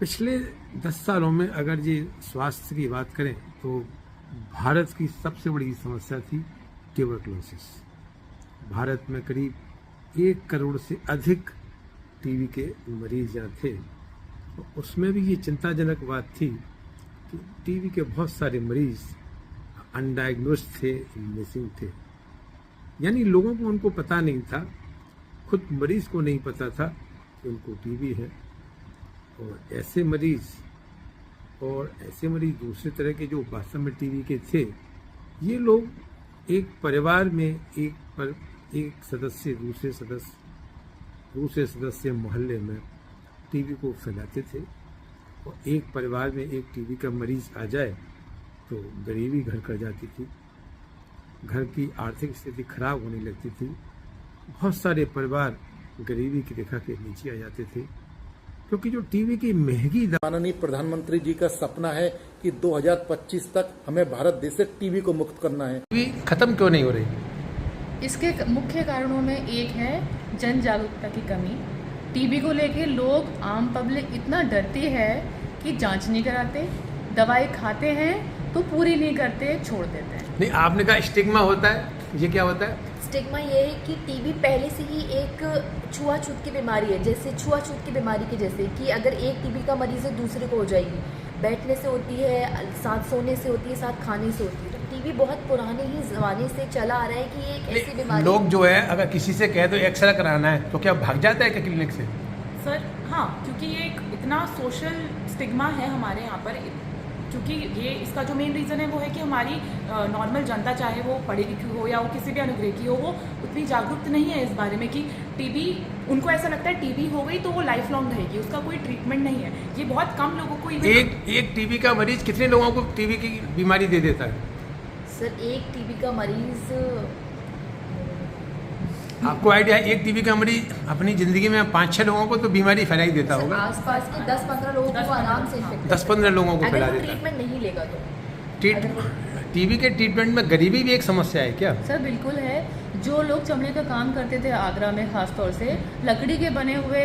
पिछले 10 सालों में अगर ये स्वास्थ्य की बात करें तो भारत की सबसे बड़ी समस्या थी ट्यूबरकुलोसिस। भारत में करीब 1 करोड़ से अधिक टीबी के मरीज यहाँ थे। तो उसमें भी ये चिंताजनक बात थी कि टीबी के बहुत सारे मरीज अनडायग्नोस्ड थे, मिसिंग थे, यानी लोगों को उनको पता नहीं था, खुद मरीज को नहीं पता था कि उनको टीबी है। और ऐसे मरीज दूसरे तरह के जो वास्तव में टीबी के थे, ये लोग एक परिवार में एक सदस्य दूसरे सदस्य मोहल्ले में टीबी को फैलाते थे। और एक परिवार में एक टीबी का मरीज आ जाए तो गरीबी घर कर जाती थी, घर की आर्थिक स्थिति खराब होने लगती थी। बहुत सारे परिवार गरीबी की रेखा के नीचे आ जाते थे, क्योंकि जो टीबी की महंगी माननीय प्रधानमंत्री जी का सपना है कि 2025 तक हमें भारत देश से टीबी को मुक्त करना है। टीबी खत्म क्यों नहीं हो रही? इसके मुख्य कारणों में एक है जन जागरूकता की कमी। टीबी को लेके लोग, आम पब्लिक इतना डरती है कि जांच नहीं कराते, दवाई खाते हैं तो पूरी नहीं करते, छोड़ देते हैं। नहीं, आपने कहा स्टिग्मा होता है, ये क्या होता है? स्टिग्मा ये है कि टीबी पहले से ही एक छुआछूत की बीमारी है, जैसे छुआछूत की बीमारी के जैसे कि अगर एक टीबी का मरीज है दूसरे को हो जाएगी, बैठने से होती है, साथ सोने से होती है, साथ खाने से होती है। तो टीबी बहुत पुराने ही जमाने से चला आ रहा है कि ये एक ऐसी बीमारी। लोग जो है अगर किसी से कहे तो एक्सरे कराना है तो क्या भाग जाता है क्या क्लिनिक से? सर हाँ, क्योंकि ये एक इतना सोशल स्टिग्मा है हमारे यहाँ पर, क्योंकि ये इसका जो मेन रीज़न है वो है कि हमारी नॉर्मल जनता, चाहे वो पढ़ी लिखी हो या वो किसी भी अनुग्रह की हो, वो उतनी जागरूक नहीं है इस बारे में कि टीबी, उनको ऐसा लगता है टीबी हो गई तो वो लाइफ लॉन्ग रहेगी, उसका कोई ट्रीटमेंट नहीं है। ये बहुत कम लोगों को एक टीबी का मरीज कितने लोगों को टीबी की बीमारी दे देता है? सर एक टीबी का मरीज, आपको आइडिया है? एक टीबी का मरीज अपनी जिंदगी में 5-6 लोगों को तो बीमारी फैलाई देता होगा। आसपास के 10-15 लोगों को आराम से इन्फेक्ट, 10-15 लोगों को फैला देता है। ट्रीटमेंट नहीं लेगा तो टीबी के ट्रीटमेंट में गरीबी भी एक समस्या है क्या? सर बिल्कुल है। जो लोग चमड़े का काम करते थे आगरा में, खास तौर से लकड़ी के बने हुए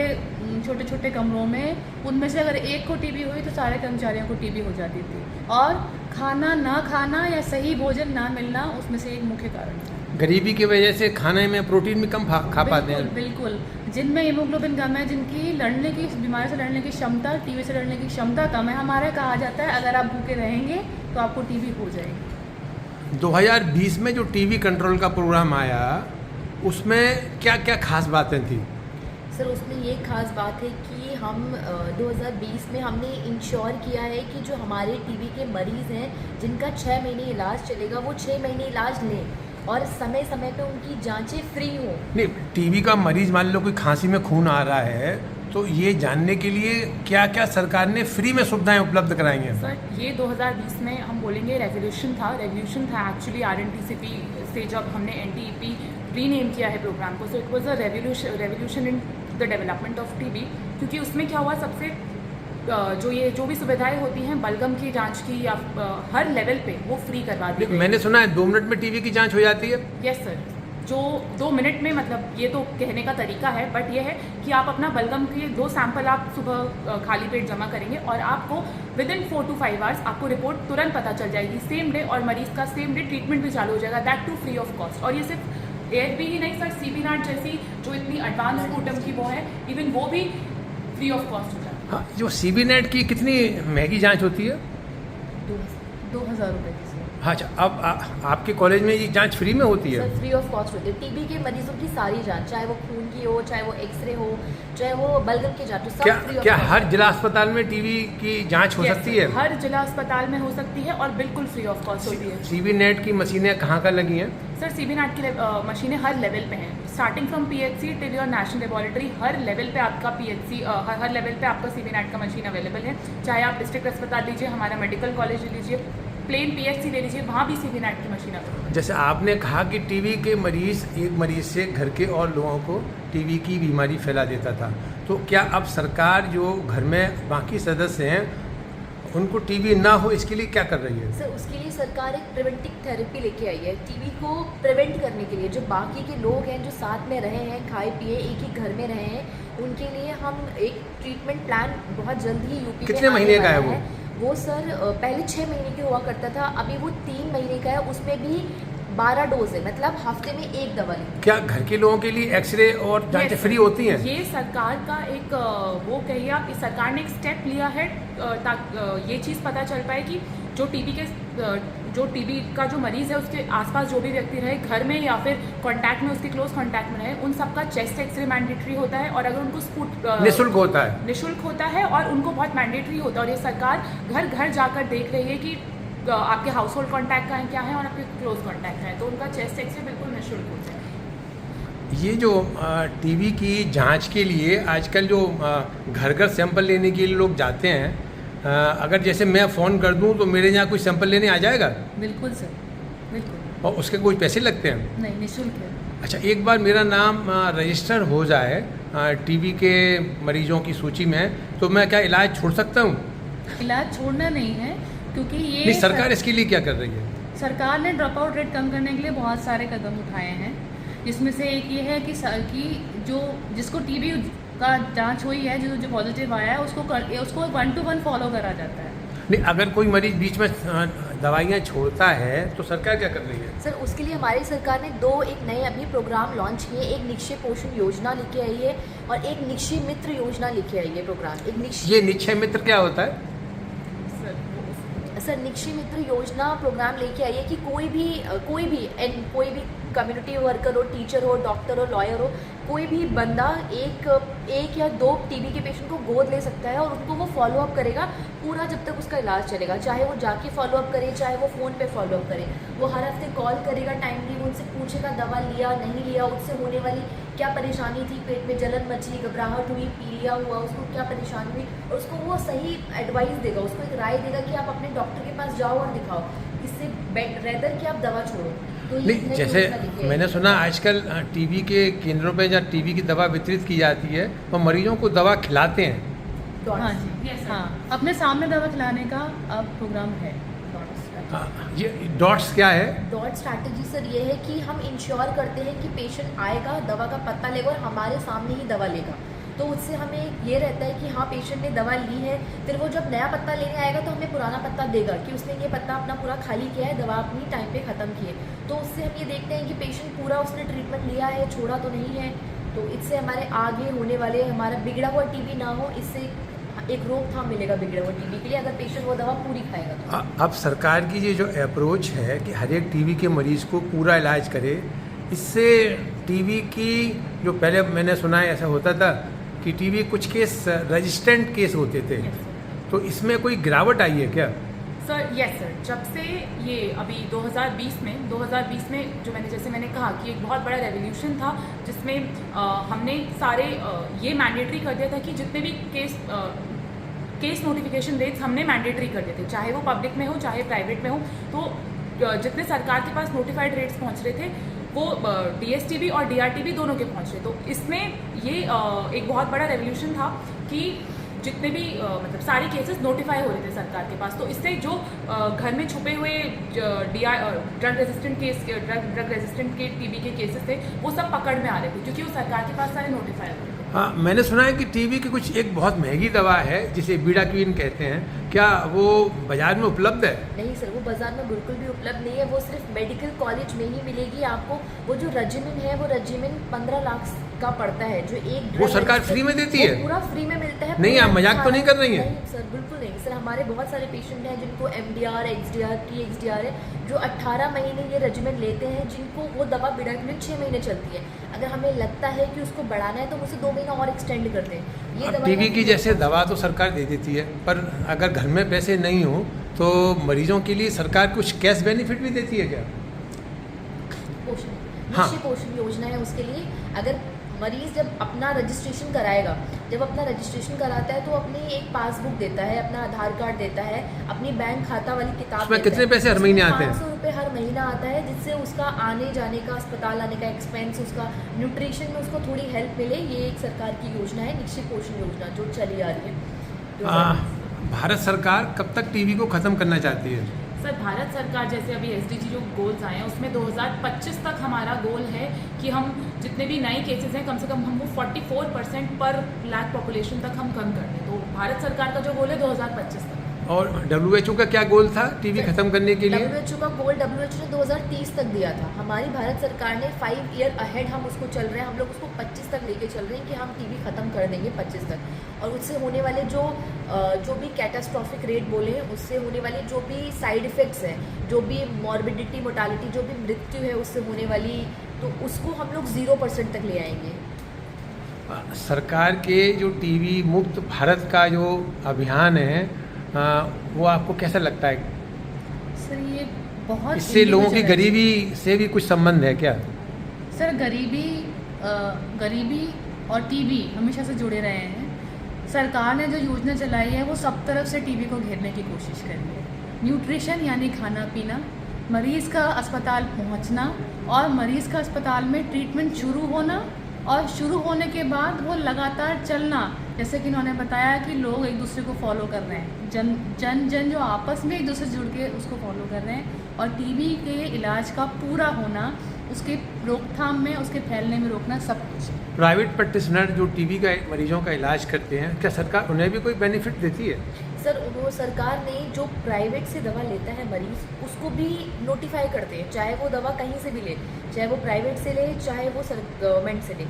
छोटे छोटे कमरों में, उनमें से अगर एक को टीबी हुई तो सारे कर्मचारियों को टीबी हो जाती थी। और खाना ना खाना या सही भोजन ना मिलना उसमें से एक मुख्य कारण है। गरीबी की वजह से खाने में प्रोटीन भी कम खा पाते हैं। बिल्कुल, जिनमें हीमोग्लोबिन कम है, जिनकी लड़ने की, बीमारी से लड़ने की क्षमता, टीबी से लड़ने की क्षमता कम है, हमारा कहा जाता है अगर आप भूखे रहेंगे तो आपको टीबी हो जाएगी। 2020 में जो टीबी कंट्रोल का प्रोग्राम आया, उसमें क्या क्या खास बातें थी? सर उसमें ये खास बात है कि हम 2020 में हमने इंश्योर किया है कि जो हमारे टीबी के मरीज़ हैं जिनका 6 महीने इलाज चलेगा, वो 6 महीने इलाज लें और समय समय पे उनकी जांचें फ्री हों। नहीं, टीबी का मरीज मान लो कोई खांसी में खून आ रहा है तो ये जानने के लिए क्या क्या सरकार ने फ्री में सुविधाएं उपलब्ध कराई हैं? सर ये 2020 में हम बोलेंगे रेवोल्यूशन था एक्चुअली RNTCP से जब हमने NTEP रीनेम किया है प्रोग्राम को। So it was a revolution in the development of TB, क्योंकि उसमें क्या हुआ, सबसे जो भी सुविधाएं होती हैं बलगम की जांच की या हर लेवल पे वो फ्री करवा दी। मैंने सुना है 2 मिनट में टीबी की जांच हो जाती है। यस सर, जो 2 मिनट में, मतलब ये तो कहने का तरीका है, बट ये है कि आप अपना बलगम के 2 सैंपल आप सुबह खाली पेट जमा करेंगे और आपको विदिन 4 to 5 आवर्स आपको रिपोर्ट तुरंत पता चल जाएगी, सेम डे, और मरीज का सेम डे ट्रीटमेंट भी चालू हो जाएगा, that too free of cost. और ये सिर्फ AHB ही नहीं सर, CB NAT जैसी जो इतनी एडवांस स्पूटम की वो है, इवन वो भी फ्री ऑफ कॉस्ट हो जाएगा। हाँ, जो CB NAT की कितनी महंगी जांच होती है? 2000 रुपये की। अच्छा, अब आपके कॉलेज में ये जांच फ्री में होती है? सर फ्री ऑफ कॉस्ट होती है टीबी के मरीजों की सारी जांच, चाहे वो खून की हो, चाहे वो एक्सरे हो, चाहे वो बलगम की जांच हो, सब फ्री ऑफ। क्या हर जिला अस्पताल में टीबी की जांच हो सकती है? हर जिला अस्पताल में हो सकती है और बिल्कुल फ्री ऑफ कॉस्ट होती है। CB NAT की मशीनें कहाँ लगी हैं? सर CB NAT की मशीनें हर लेवल पे हैं, starting from PHC till your national laboratory. Her level पे आपका हर लेवल पे आपका CB NAT का मशीन अवेलेबल है। चाहे आप डिस्ट्रिक्ट अस्पताल लीजिए, हमारा मेडिकल कॉलेज ले लीजिए, प्लेन PHC ले लीजिए, वहाँ भी CB NAT की मशीन अवेलेबल है। जैसे आपने कहा कि टीबी के मरीज एक मरीज से घर के और लोगों को टीबी की बीमारी फैला देता था, तो क्या अब सरकार जो घर में बाकी सदस्य हैं उनको टीबी ना हो, इसके लिए क्या कर रही है? सर उसके लिए सरकार एक प्रिवेंटिव थेरेपी लेके आई है, टीबी को प्रिवेंट करने के लिए। जो बाकी के लोग हैं जो साथ में रहे हैं, खाए पिए एक ही घर में रहे हैं, उनके लिए हम एक ट्रीटमेंट प्लान बहुत जल्द ही यूपी कितने महीने का है वो? वो सर पहले 6 महीने के हुआ करता था, अभी वो 3 महीने का है, उसमें भी 12 डोज है, मतलब हफ्ते में एक दवा लें। क्या घर के लोगों के लिए एक्सरे और जांचें फ्री होती हैं? ये सरकार का एक वो कहिए आप, इस सरकार ने एक स्टेप लिया है ताकि ये चीज़ पता चल पाए कि जो टीबी का जो मरीज़ है उसके आसपास जो भी व्यक्ति रहे, घर में या फिर कांटेक्ट में, उसके क्लोज कांटेक्ट में रहे, उन सबका चेस्ट एक्सरे मैंडेटरी होता है। और अगर उनको निःशुल्क होता है, निःशुल्क होता है और उनको बहुत मैंडेटरी होता है। और ये सरकार घर घर जाकर देख रही है कि आपके हाउस होल्ड कॉन्टैक्ट का क्या है और आपके क्लोज कॉन्टैक्ट है, तो उनका चेस्ट एक्सरे बिल्कुल निःशुल्क होता है। ये जो टीबी की जांच के लिए आजकल जो घर घर सैंपल लेने के लिए लोग जाते हैं, अगर जैसे मैं फ़ोन कर दूं तो मेरे यहाँ कोई सैंपल लेने आ जाएगा? बिल्कुल सर, बिल्कुल। और उसके कोई पैसे लगते हैं? नहीं, निःशुल्क है। अच्छा, एक बार मेरा नाम रजिस्टर हो जाए टीबी के मरीजों की सूची में, तो मैं क्या इलाज छोड़ सकता हूँ? इलाज छोड़ना नहीं है, क्योंकि ये नहीं, सरकार इसके लिए क्या कर रही है? सरकार ने ड्रॉप आउट रेट कम करने के लिए बहुत सारे कदम उठाए हैं, जिसमें से एक ये है कि जिसको टीबी का जांच हुई है, जो पॉजिटिव आया है, उसको 1-to-1 फॉलो करा जाता है। नहीं, अगर कोई मरीज बीच में दवाइयाँ छोड़ता है तो सरकार क्या कर रही है? सर, उसके लिए हमारी सरकार ने एक नए अभी प्रोग्राम लॉन्च किए। एक निक्षय पोषण योजना लेके आई है और एक निक्षय मित्र योजना लेके आई है प्रोग्राम। ये निक्षय मित्र क्या होता है? सर, निक्षय मित्र योजना प्रोग्राम लेके आई है कि कोई भी कम्युनिटी वर्कर हो, टीचर हो, डॉक्टर हो, लॉयर हो, कोई भी बंदा एक या 2 टीबी के पेशेंट को गोद ले सकता है और उनको वो फॉलो अप करेगा पूरा जब तक उसका इलाज चलेगा। चाहे वो जाके फॉलो अप करे, चाहे वो फ़ोन पे फॉलो अप करे, वो हर हफ्ते कॉल करेगा टाइमली, उनसे पूछेगा दवा लिया नहीं लिया, उससे होने वाली क्या परेशानी थी, पेट में जलन मची, घबराहट हुई, पीलिया हुआ, उसको क्या परेशानी हुई, और उसको वो सही एडवाइस देगा, उसको एक राय देगा कि आप अपने डॉक्टर के पास जाओ और दिखाओ, इससे रेदर कि आप दवा छोड़ो। तो नहीं, जैसे मैंने सुना आजकल टीबी के केंद्रों पे जहाँ टीबी की दवा वितरित की जाती है और मरीजों को दवा खिलाते हैं। हाँ जी, Yes, sir. हाँ, अपने सामने दवा खिलाने का अब प्रोग्राम है। ये डॉट्स क्या है? डॉट स्ट्रैटेजी सर ये है कि हम इंश्योर करते हैं कि पेशेंट आएगा, दवा का पता लेगा और हमारे सामने ही दवा लेगा। तो उससे हमें ये रहता है कि हाँ, पेशेंट ने दवा ली है, फिर वो जब नया पत्ता लेने आएगा तो हमें पुराना पत्ता देगा कि उसने ये पत्ता अपना पूरा खाली किया है, दवा अपनी टाइम पे ख़त्म की है। तो उससे हम ये देखते हैं कि पेशेंट पूरा उसने ट्रीटमेंट लिया है, छोड़ा तो नहीं है। तो इससे हमारे आगे होने वाले हमारा बिगड़ा हुआ टीबी ना हो, इससे एक रोकथाम मिलेगा बिगड़े हुए टीबी के लिए, अगर पेशेंट वो दवा पूरी खाएगा तो। अब सरकार की ये जो अप्रोच है कि हर एक टीबी के मरीज को पूरा इलाज करे, इससे टीबी की जो पहले मैंने सुना है ऐसा होता था कि टीबी कुछ केस रेजिस्टेंट केस होते थे, तो इसमें कोई गिरावट आई है क्या? सर यस सर, जब से ये अभी 2020 में जो जैसे मैंने कहा कि एक बहुत बड़ा रेवोल्यूशन था, जिसमें हमने सारे ये मैंडेटरी कर दिया था कि जितने भी केस नोटिफिकेशन रेट्स हमने मैंडेटरी कर दिए थे, चाहे वो पब्लिक में हो चाहे प्राइवेट में हो। तो जितने सरकार के पास नोटिफाइड रेट्स पहुंच रहे थे वो डीएसटीबी और डीआरटीबी दोनों के पहुंच रहे। तो इसमें ये एक बहुत बड़ा रेवोल्यूशन था कि जितने भी मतलब सारे केसेस नोटिफाई हो रहे थे सरकार के पास। तो इससे जो घर में छुपे हुए ड्रग रेजिस्टेंट के टीबी के केसेस थे वो सब पकड़ में आ रहे थे, क्योंकि वो सरकार के पास सारे नोटिफाई हो रहे थे। हाँ, मैंने सुना है कि टीबी की कुछ एक बहुत महंगी दवा है जिसे बीडाक्विन कहते हैं, क्या वो बाजार में उपलब्ध है? नहीं सर, वो बाजार में बिल्कुल भी उपलब्ध नहीं है, वो सिर्फ मेडिकल कॉलेज में ही मिलेगी आपको। वो जो रेजिमेन है वो रेजिमेन 15 लाख का पड़ता है, जो एक वो सरकार फ्री में देती है? पूरा फ्री में मिलता है। नहीं, आप मजाक तो नहीं कर रही हैं? नहीं सर, बिल्कुल नहीं सर। हमारे बहुत सारे पेशेंट हैं जिनको MDR, XDR, TXDR है, जो 18 महीने ये रेजिमेन लेते हैं, जिनको वो दवा बीडाक्विन 6 महीने चलती है। अगर हमें लगता है कि उसको बढ़ाना है तो मुझे 2 महीना और एक्सटेंड कर दें। ये दवा टीबी की जैसे दवा तो सरकार दे देती है, पर अगर घर में पैसे नहीं हो तो मरीजों के लिए सरकार कुछ कैश बेनिफिट भी देती है क्या? निक्षय पोषण योजना है उसके लिए। अगर मरीज जब अपना रजिस्ट्रेशन कराएगा, जब अपना रजिस्ट्रेशन कराता है तो अपनी एक पासबुक देता है, अपना आधार कार्ड देता है, अपनी बैंक खाता वाली किताब उसमें कितने पैसे हर महीने आते हैं? 500 रुपये हर महीना आता है, जिससे उसका आने जाने का, अस्पताल आने का एक्सपेंस, उसका न्यूट्रिशन में उसको थोड़ी हेल्प मिले। ये एक सरकार की योजना है, निक्षय पोषण योजना, जो चली आ रही है। भारत सरकार कब तक टीबी को खत्म करना चाहती है? सर भारत सरकार जैसे अभी एसडीजी जो गोल्स आए हैं उसमें 2025 तक हमारा गोल है कि हम जितने भी नए केसेस हैं कम से कम हम वो 44% पर लाख पॉपुलेशन तक हम कम कर दें। तो भारत सरकार का जो गोल है 2025 तक। और WHO का क्या गोल था टीबी खत्म करने के लिए? WHO का गोल WHO ने 2030 तक दिया था। हमारी भारत सरकार ने 5 ईयर अहेड हम उसको चल रहे हैं, हम लोग उसको 25 तक लेके चल रहे हैं कि हम टीबी खत्म कर देंगे 25 तक। और उससे होने वाले जो भी कैटास्ट्रॉफिक रेट बोले हैं, उससे होने वाले जो भी साइड इफेक्ट्स हैं, जो भी मॉर्बिडिटी मोर्टालिटी, जो भी मृत्यु है उससे होने वाली, तो उसको हम लोग 0% तक ले आएंगे। सरकार के जो टीबी मुक्त भारत का जो अभियान है वो आपको कैसा लगता है? सर ये बहुत इससे लोगों की individual है। गरीबी से भी कुछ संबंध है क्या? सर गरीबी और टीबी हमेशा से जुड़े रहे हैं। सरकार ने जो योजना चलाई है वो सब तरफ से टीबी को घेरने की कोशिश करी है। न्यूट्रिशन यानी खाना पीना, मरीज़ का अस्पताल पहुंचना और मरीज़ का अस्पताल में ट्रीटमेंट शुरू होना और शुरू होने के बाद वो लगातार चलना। जैसे कि इन्होंने बताया कि लोग एक दूसरे को फॉलो कर रहे हैं, जन जो आपस में एक दूसरे से जुड़ के उसको फॉलो कर रहे हैं। और टीबी के इलाज का पूरा होना, उसके रोकथाम में, उसके फैलने में रोकना, सब कुछ। प्राइवेट प्रैक्टिशनर जो टीबी का मरीजों का इलाज करते हैं, क्या सरकार उन्हें भी कोई बेनिफिट देती है? सर सरकार ने जो प्राइवेट से दवा लेता है मरीज, उसको भी नोटिफाई करते हैं, चाहे वो दवा कहीं से भी ले, चाहे वो प्राइवेट से ले, चाहे वो गवर्नमेंट से ले।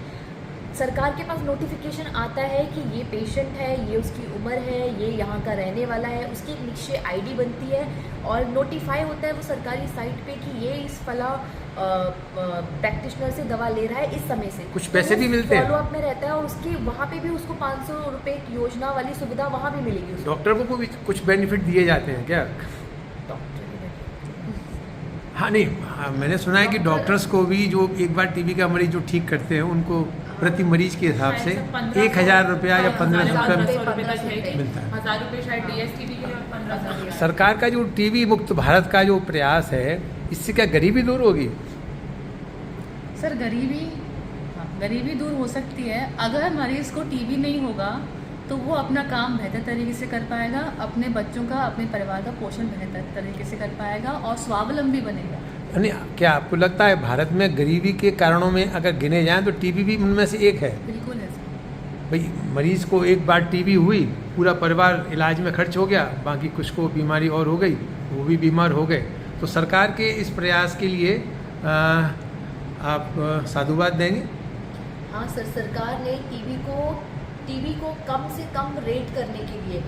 सरकार के पास नोटिफिकेशन आता है कि ये पेशेंट है, ये उसकी उम्र है, ये यहाँ का रहने वाला है, उसकी एक निश्चय आईडी बनती है और नोटिफाई होता है वो सरकारी साइट पे कि ये इस फला प्रैक्टिशनर से दवा ले रहा है इस समय से। कुछ पैसे भी मिलते हैं? फॉलो अप में रहता है और उसके वहाँ पे भी उसको 500 रुपये की योजना वाली सुविधा वहाँ भी मिलेगी उसको। डॉक्टर को भी कुछ बेनिफिट दिए जाते हैं क्या? हाँ नहीं, मैंने सुना है कि डॉक्टर्स को भी जो एक बार टीबी का मरीज जो ठीक करते हैं उनको प्रति मरीज के हिसाब से 1,000 रुपया या 1,500 रुपया मिलता है। 1,000 रुपये शायद डीएसटीबी के लिए और 15,000। सरकार का जो टीबी मुक्त भारत का जो प्रयास है, इससे क्या गरीबी दूर होगी? सर गरीबी दूर हो सकती है। अगर मरीज़ को टीबी नहीं होगा तो वो अपना काम बेहतर तरीके से कर पाएगा, अपने बच्चों का, अपने परिवार का पोषण बेहतर तरीके से कर पाएगा और स्वावलंबी बनेगा। नहीं, क्या आपको लगता है भारत में गरीबी के कारणों में अगर गिने जाएं तो टीबी भी उनमें से एक है? बिल्कुल है सर। भाई मरीज को एक बार टीबी हुई, पूरा परिवार इलाज में खर्च हो गया, बाकी कुछ को बीमारी और हो गई, वो भी बीमार हो गए। तो सरकार के इस प्रयास के लिए आप साधुवाद देंगे? हाँ सर, सरकार ने टीबी को कम से कम रेट करने के लिए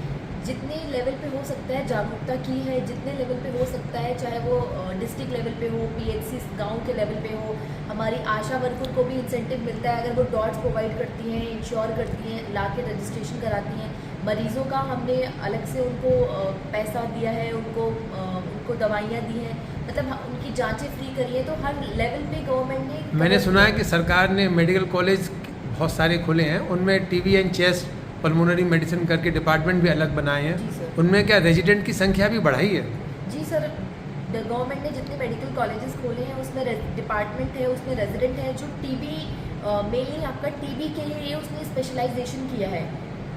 जितने लेवल पे हो सकता है जागरूकता की है, जितने लेवल पे हो सकता है, चाहे वो डिस्ट्रिक्ट लेवल पे हो, पीएचसी गांव के लेवल पे हो। हमारी आशा वर्कर को भी इंसेंटिव मिलता है अगर वो डॉट्स प्रोवाइड करती हैं, इंश्योर करती हैं, ला के रजिस्ट्रेशन कराती हैं। मरीज़ों का हमने अलग से उनको पैसा दिया है, उनको दवाइयाँ दी हैं, मतलब उनकी जांचें फ्री करी है। तो हर लेवल पे गवर्नमेंट ने, मैंने सुना है कि सरकार ने मेडिकल कॉलेज बहुत सारे खुले हैं, उनमें TB and chest pulmonary medicine करके डिपार्टमेंट भी अलग बनाए जी हैं। सर। उनमें क्या रेजिडेंट की संख्या भी बढ़ाई है? जी सर, गवर्नमेंट ने जितने मेडिकल कॉलेजेस खोले हैं उसमें डिपार्टमेंट है, उसमें रेजिडेंट है जो टीबी मेनली आपका टीबी के लिए उसने स्पेशलाइजेशन किया है।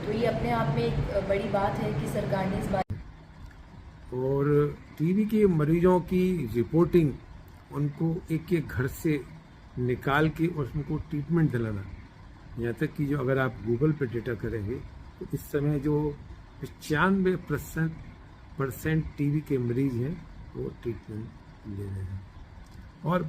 तो ये अपने आप में एक बड़ी बात है कि सरकार ने इस बात। और टीबी के मरीजों की रिपोर्टिंग उनको एक एक घर से निकाल के और उनको ट्रीटमेंट दिलाना, यहाँ तक कि जो अगर आप गूगल पे डेटा करेंगे तो इस समय जो 95% टीबी के मरीज हैं वो ट्रीटमेंट ले रहे हैं। और